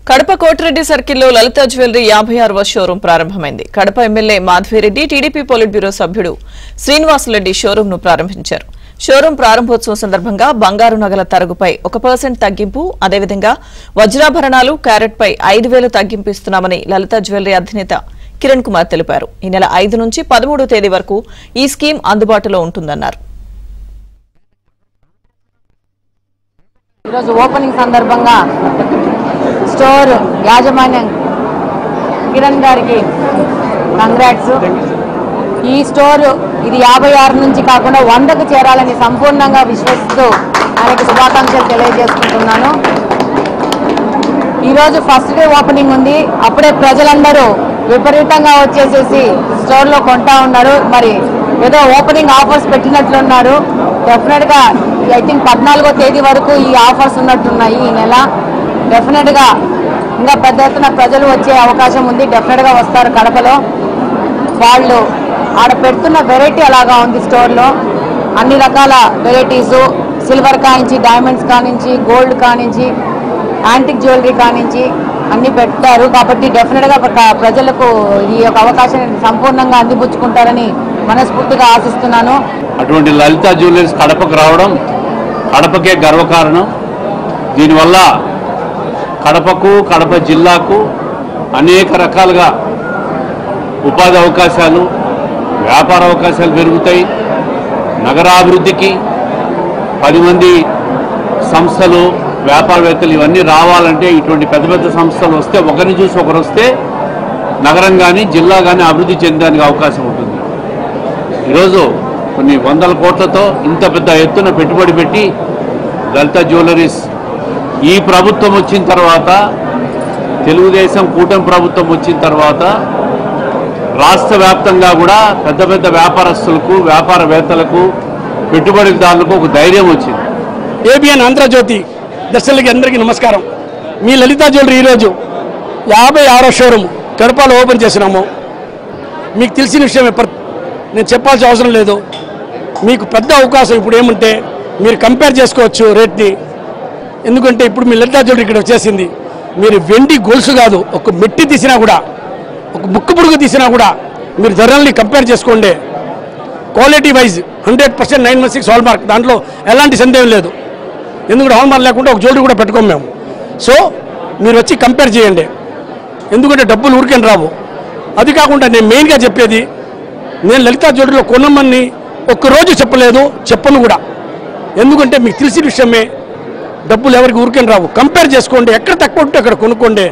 కడప కోటిరెడ్డి సర్కిల్లో లలిత jewellery 56వ showroom ప్రారంభమైంది. Kadapa MLA Madhavi Reddy, TDP polit bureau సభ్యుడు శ్రీనివాసులరెడ్డి షోరూం ను ప్రారంభించారు. షోరూం ప్రారంభోత్సవం సందర్భంగా బంగారు నగల తరుగుపై 1% తగ్గింపు, అదేవిధంగా వజ్రాభరణాలు క్యారెట్పై 5,000 తగ్గింపు ఇస్తున్నామని లలిత జ్యువెలరీ అధినేత కిరణ్ కుమార్ తెలిపారు. ఈ నెల 5 నుంచి 13వ తేదీ వరకు ఈ స్కీమ్ అందుబాటులో ఉంటుందన్నారు. ఈరోజు ఓపెనింగ్ సందర్భంగా స్టోర్ యాజమాన్యం కిరణ్ గారికి కంగ్రాట్స్. ఈ స్టోర్ ఇది 56 నుంచి కాకుండా 100కు చేరాలని సంపూర్ణంగా విశ్వసిస్తూ ఆయనకు శుభాకాంక్షలు తెలియజేసుకుంటున్నాను. ఈరోజు ఫస్ట్ డే ఓపెనింగ్ ఉంది. అప్పుడే ప్రజలందరూ విపరీతంగా వచ్చేసేసి స్టోర్లో కొంటా ఉన్నారు. మరి ఏదో ఓపెనింగ్ ఆఫర్స్ పెట్టినట్లున్నారు. డెఫినెట్గా ఐ థింక్ 14వ తేదీ వరకు ఈ ఆఫర్స్ ఉన్నట్టున్నాయి. ఈ నెల డెఫినెట్గా ఇంకా పెద్ద ఎత్తున ప్రజలు వచ్చే అవకాశం ఉంది. డెఫినెట్గా వస్తారు. కడపలో వాళ్ళు ఆడ పెడుతున్న వెరైటీ అలాగా ఉంది. స్టోర్లో అన్ని రకాల వెరైటీసు, సిల్వర్ కానించి, డైమండ్స్ కానించి, గోల్డ్ కానించి, యాంటిక్ జ్యువెలరీ కానించి అన్ని పెట్టారు. కాబట్టి డెఫినెట్గా ప్రజలకు ఈ యొక్క అవకాశాన్ని సంపూర్ణంగా అందిపుచ్చుకుంటారని మనస్ఫూర్తిగా ఆశిస్తున్నాను. అటువంటి లలిత జ్యువెలరీస్ కడపకు రావడం కడపకే గర్వకారణం. దీనివల్ల కడపకు, కడప జిల్లాకు అనేక రకాలుగా ఉపాధి అవకాశాలు, వ్యాపార అవకాశాలు పెరుగుతాయి. నగరాభివృద్ధికి 10 మంది సంస్థలు, వ్యాపారవేత్తలు ఇవన్నీ రావాలంటే ఇటువంటి పెద్ద పెద్ద సంస్థలు వస్తే, ఒకరిని చూసి ఒకరు వస్తే నగరం కానీ జిల్లా కానీ అభివృద్ధి చెందడానికి అవకాశం ఉంటుంది. ఈరోజు కొన్ని 100 కోట్లతో ఇంత పెద్ద ఎత్తున పెట్టుబడి పెట్టి లలిత జ్యువెలరీస్ ఈ ప్రభుత్వం వచ్చిన తర్వాత, తెలుగుదేశం కూటమి ప్రభుత్వం వచ్చిన తర్వాత రాష్ట్ర వ్యాప్తంగా కూడా పెద్ద పెద్ద వ్యాపారస్తులకు, వ్యాపారవేత్తలకు, పెట్టుబడిదారులకు ఒక ధైర్యం వచ్చింది. ఏబిఎన్ ఆంధ్రజ్యోతి దర్శకులకి అందరికీ నమస్కారం. మీ లలిత జ్యువెలరీ ఈరోజు 56వ షోరూమ్ కడపలో ఓపెన్ చేసినాము. మీకు తెలిసిన విషయమే, నేను చెప్పాల్సిన అవసరం లేదు. మీకు పెద్ద అవకాశం ఇప్పుడు ఏమంటే మీరు కంపేర్ చేసుకోవచ్చు రేట్ని. ఎందుకంటే ఇప్పుడు మీ లలిత జ్యువెలరీ ఇక్కడ వచ్చేసింది. మీరు వెండి గొలుసు కాదు, ఒక మెట్టి తీసినా కూడా, ఒక ముక్కు పురుగు తీసినా కూడా మీరు ధరల్ని కంపేర్ చేసుకోండి. క్వాలిటీ వైజ్ 100% 916 హాల్ మార్క్, దాంట్లో ఎలాంటి సందేహం లేదు. ఎందుకంటే హాల్ మార్క్ లేకుండా ఒక జ్యువెలరీ కూడా పెట్టుకోము మేము. సో మీరు వచ్చి కంపేర్ చేయండి. ఎందుకంటే డబ్బులు ఊరికేం రావు. అది కాకుండా నేను మెయిన్గా చెప్పేది, నేను లలిత జ్యువెలరీలో కొనమని ఒక్కరోజు చెప్పలేదు, చెప్పను కూడా. ఎందుకంటే మీకు తెలిసిన విషయమే, డబ్బులు ఎవరికి ఊరికేం రావు. కంపేర్ చేసుకోండి, ఎక్కడ తక్కువ ఉంటే అక్కడ కొనుక్కోండి.